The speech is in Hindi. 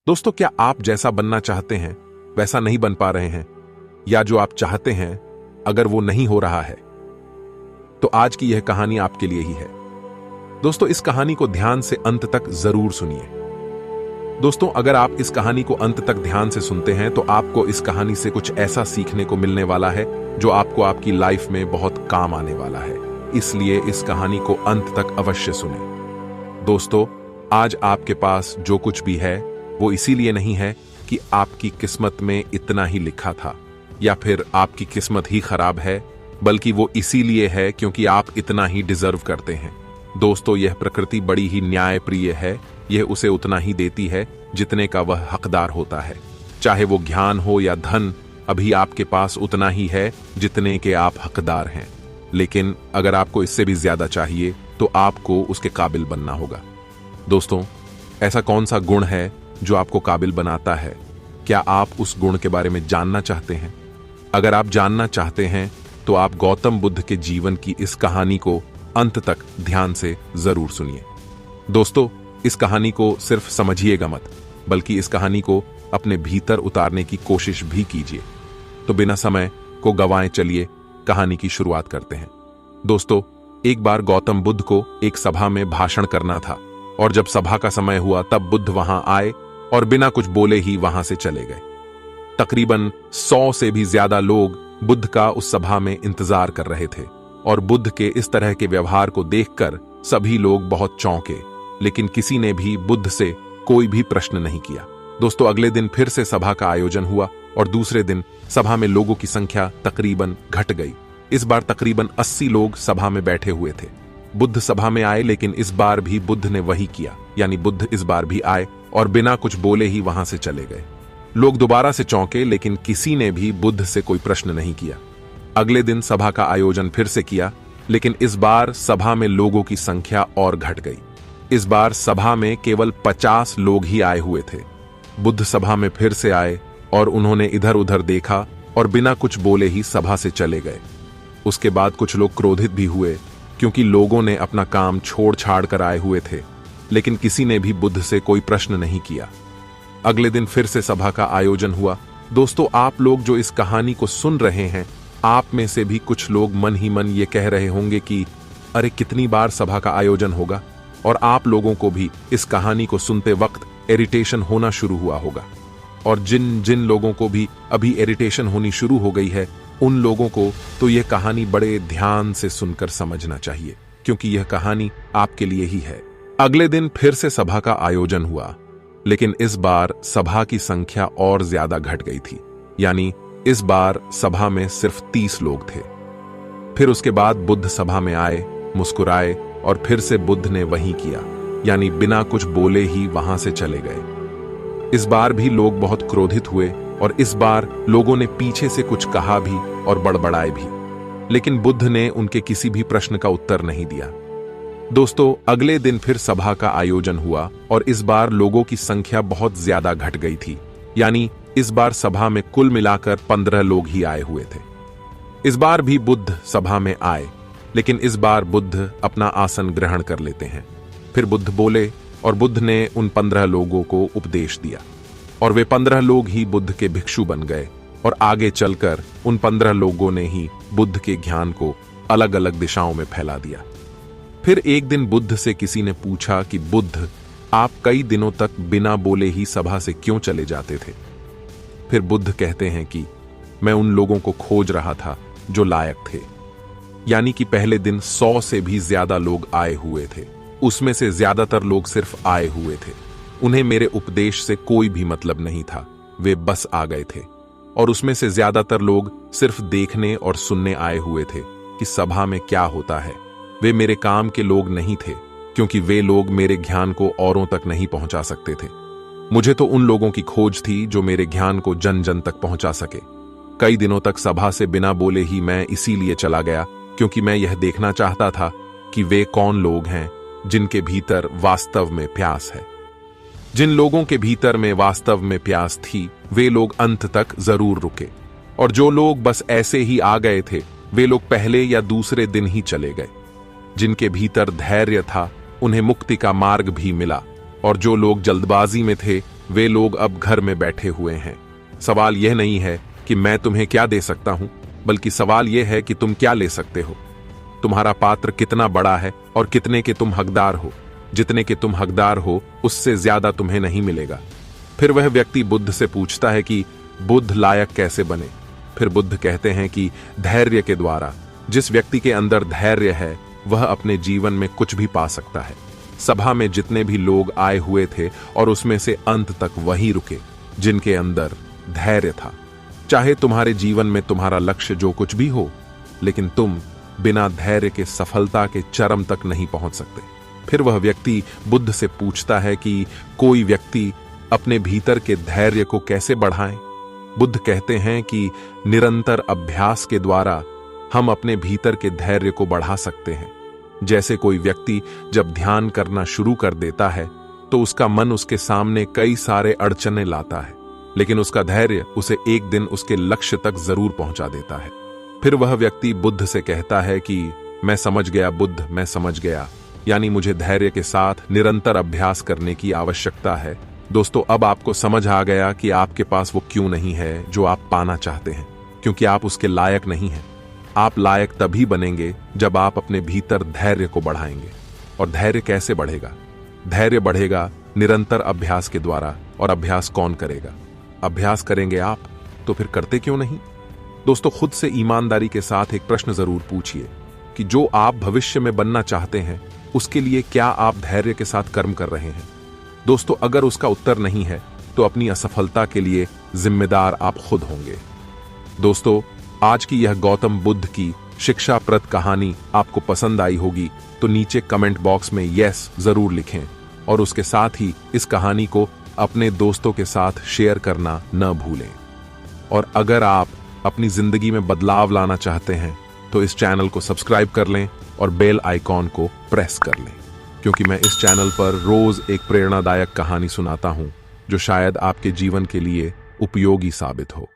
दोस्तों, क्या आप जैसा बनना चाहते हैं वैसा नहीं बन पा रहे हैं, या जो आप चाहते हैं अगर वो नहीं हो रहा है, तो आज की यह कहानी आपके लिए ही है। दोस्तों, इस कहानी को ध्यान से अंत तक जरूर सुनिए। दोस्तों, अगर आप इस कहानी को अंत तक ध्यान से सुनते हैं तो आपको इस कहानी से कुछ ऐसा सीखने को मिलने वाला है जो आपको आपकी लाइफ में बहुत काम आने वाला है। इसलिए इस कहानी को अंत तक अवश्य सुने। दोस्तों, आज आपके पास जो कुछ भी है वो इसीलिए नहीं है कि आपकी किस्मत में इतना ही लिखा था या फिर आपकी किस्मत ही खराब है, बल्कि वो इसीलिए है क्योंकि आप इतना ही डिजर्व करते हैं। दोस्तों, यह प्रकृति बड़ी ही न्यायप्रिय है। यह उसे उतना ही देती है जितने का वह हकदार होता है। चाहे वो ज्ञान हो या धन, अभी आपके पास उतना ही है जितने के आप हकदार हैं। लेकिन अगर आपको इससे भी ज्यादा चाहिए तो आपको उसके काबिल बनना होगा। दोस्तों, ऐसा कौन सा गुण है जो आपको काबिल बनाता है? क्या आप उस गुण के बारे में जानना चाहते हैं? अगर आप जानना चाहते हैं तो आप गौतम बुद्ध के जीवन की इस कहानी को अंत तक ध्यान से जरूर सुनिए। दोस्तों, इस कहानी को सिर्फ समझिएगा मत, बल्कि इस कहानी को अपने भीतर उतारने की कोशिश भी कीजिए। तो बिना समय को गंवाए चलिए कहानी की शुरुआत करते हैं। दोस्तों, एक बार गौतम बुद्ध को एक सभा में भाषण करना था, और जब सभा का समय हुआ तब बुद्ध वहां आए और बिना कुछ बोले ही वहां से चले गए। तकरीबन 100 से भी ज्यादा लोग बुद्ध का उस सभा में इंतजार कर रहे थे, और बुद्ध के इस तरह के व्यवहार को देखकर सभी लोग बहुत चौंके, लेकिन किसी ने भी बुद्ध से कोई भी प्रश्न नहीं किया। दोस्तों, अगले दिन फिर से सभा का आयोजन हुआ और दूसरे दिन सभा में लोगों की संख्या तकरीबन घट गई। इस बार तकरीबन 80 लोग सभा में बैठे हुए थे। बुद्ध सभा में आए, लेकिन इस बार भी बुद्ध ने वही किया, यानी बुद्ध इस बार भी आए और बिना कुछ बोले ही वहां से चले गए। लोग दोबारा से चौंके, लेकिन किसी ने भी बुद्ध से कोई प्रश्न नहीं किया। अगले दिन सभा का आयोजन फिर से किया, लेकिन इस बार सभा में लोगों की संख्या और घट गई। इस बार सभा में केवल 50 लोग ही आए हुए थे। बुद्ध सभा में फिर से आए और उन्होंने इधर उधर देखा और बिना कुछ बोले ही सभा से चले गए। उसके बाद कुछ लोग क्रोधित भी हुए, क्योंकि लोगों ने अपना काम छोड़ छाड़ कर आए हुए थे, लेकिन किसी ने भी बुद्ध से कोई प्रश्न नहीं किया। अगले दिन फिर से सभा का आयोजन हुआ। दोस्तों, आप लोग जो इस कहानी को सुन रहे हैं, आप में से भी कुछ लोग मन ही मन ये कह रहे होंगे कि अरे कितनी बार सभा का आयोजन होगा, और आप लोगों को भी इस कहानी को सुनते वक्त इरिटेशन होना शुरू हुआ होगा। और जिन जिन लोगों को भी अभी इरिटेशन होनी शुरू हो गई है, उन लोगों को तो यह कहानी बड़े ध्यान से सुनकर समझना चाहिए, क्योंकि यह कहानी आपके लिए ही है। अगले दिन फिर से सभा का आयोजन हुआ, लेकिन इस बार सभा की संख्या और ज्यादा घट गई थी, यानी इस बार सभा में सिर्फ 30 लोग थे। फिर उसके बाद बुद्ध सभा में आए, मुस्कुराए, और फिर से बुद्ध ने वही किया, यानी बिना कुछ बोले ही वहां से चले गए। इस बार भी लोग बहुत क्रोधित हुए, और इस बार लोगों ने पीछे से कुछ कहा भी और बड़बड़ाए भी, लेकिन बुद्ध ने उनके किसी भी प्रश्न का उत्तर नहीं दिया। दोस्तों, अगले दिन फिर सभा का आयोजन हुआ, और इस बार लोगों की संख्या बहुत ज्यादा घट गई थी, यानी इस बार सभा में कुल मिलाकर 15 लोग ही आए हुए थे। इस बार भी बुद्ध सभा में आए, लेकिन इस बार बुद्ध अपना आसन ग्रहण कर लेते हैं। फिर बुद्ध बोले, और बुद्ध ने उन 15 लोगों को उपदेश दिया, और वे 15 लोग ही बुद्ध के भिक्षु बन गए, और आगे चलकर उन 15 लोगों ने ही बुद्ध के ज्ञान को अलग अलग दिशाओं में फैला दिया। फिर एक दिन बुद्ध से किसी ने पूछा कि बुद्ध, आप कई दिनों तक बिना बोले ही सभा से क्यों चले जाते थे? फिर बुद्ध कहते हैं कि मैं उन लोगों को खोज रहा था जो लायक थे, यानी कि पहले दिन 100 से भी ज्यादा लोग आए हुए थे। उसमें से ज्यादातर लोग सिर्फ आए हुए थे, उन्हें मेरे उपदेश से कोई भी मतलब नहीं था, वे बस आ गए थे। और उसमें से ज्यादातर लोग सिर्फ देखने और सुनने आए हुए थे कि सभा में क्या होता है। वे मेरे काम के लोग नहीं थे, क्योंकि वे लोग मेरे ज्ञान को औरों तक नहीं पहुंचा सकते थे। मुझे तो उन लोगों की खोज थी जो मेरे ज्ञान को जन जन तक पहुंचा सके। कई दिनों तक सभा से बिना बोले ही मैं इसीलिए चला गया, क्योंकि मैं यह देखना चाहता था कि वे कौन लोग हैं जिनके भीतर वास्तव में प्यास है। जिन लोगों के भीतर में वास्तव में प्यास थी, वे लोग अंत तक जरूर रुके, और जो लोग बस ऐसे ही आ गए थे, वे लोग पहले या दूसरे दिन ही चले गए। जिनके भीतर धैर्य था, उन्हें मुक्ति का मार्ग भी मिला, और जो लोग जल्दबाजी में थे वे लोग अब घर में बैठे हुए हैं। सवाल यह नहीं है कि मैं तुम्हें क्या दे सकता हूं, बल्कि सवाल यह है कि तुम क्या ले सकते हो। तुम्हारा पात्र कितना बड़ा है और कितने के तुम हकदार हो। जितने के तुम हकदार हो उससे ज्यादा तुम्हें नहीं मिलेगा। फिर वह व्यक्ति बुद्ध से पूछता है कि बुद्ध लायक कैसे बने। फिर बुद्ध कहते हैं कि धैर्य के द्वारा। जिस व्यक्ति के अंदर धैर्य है वह अपने जीवन में कुछ भी पा सकता है। सभा में जितने भी लोग आए हुए थे और उसमें से अंत तक वही रुके जिनके अंदर धैर्य था। चाहे तुम्हारे जीवन में तुम्हारा लक्ष्य जो कुछ भी हो, लेकिन तुम बिना धैर्य के सफलता के चरम तक नहीं पहुंच सकते। फिर वह व्यक्ति बुद्ध से पूछता है कि कोई व्यक्ति अपने भीतर के धैर्य को कैसे बढ़ाए। बुद्ध कहते हैं कि निरंतर अभ्यास के द्वारा हम अपने भीतर के धैर्य को बढ़ा सकते हैं। जैसे कोई व्यक्ति जब ध्यान करना शुरू कर देता है तो उसका मन उसके सामने कई सारे अड़चने लाता है, लेकिन उसका धैर्य उसे एक दिन उसके लक्ष्य तक जरूर पहुंचा देता है। फिर वह व्यक्ति बुद्ध से कहता है कि मैं समझ गया बुद्ध, मैं समझ गया, यानी मुझे धैर्य के साथ निरंतर अभ्यास करने की आवश्यकता है। दोस्तों, अब आपको समझ आ गया कि आपके पास वो क्यों नहीं है जो आप पाना चाहते हैं, क्योंकि आप उसके लायक नहीं हैं। आप लायक तभी बनेंगे जब आप अपने भीतर धैर्य को बढ़ाएंगे। और धैर्य कैसे बढ़ेगा? धैर्य बढ़ेगा निरंतर अभ्यास के द्वारा। और अभ्यास कौन करेगा? अभ्यास करेंगे आप, तो फिर करते क्यों नहीं? दोस्तों, खुद से ईमानदारी के साथ एक प्रश्न जरूर पूछिए कि जो आप भविष्य में बनना चाहते हैं उसके लिए क्या आप धैर्य के साथ कर्म कर रहे हैं? दोस्तों, अगर उसका उत्तर नहीं है तो अपनी असफलता के लिए जिम्मेदार आप खुद होंगे। दोस्तों, आज की यह गौतम बुद्ध की शिक्षाप्रद कहानी आपको पसंद आई होगी तो नीचे कमेंट बॉक्स में यस जरूर लिखें और उसके साथ ही इस कहानी को अपने दोस्तों के साथ शेयर करना न भूलें। और अगर आप अपनी जिंदगी में बदलाव लाना चाहते हैं तो इस चैनल को सब्सक्राइब कर लें और बेल आइकॉन को प्रेस कर लें, क्योंकि मैं इस चैनल पर रोज एक प्रेरणादायक कहानी सुनाता हूं जो शायद आपके जीवन के लिए उपयोगी साबित हो।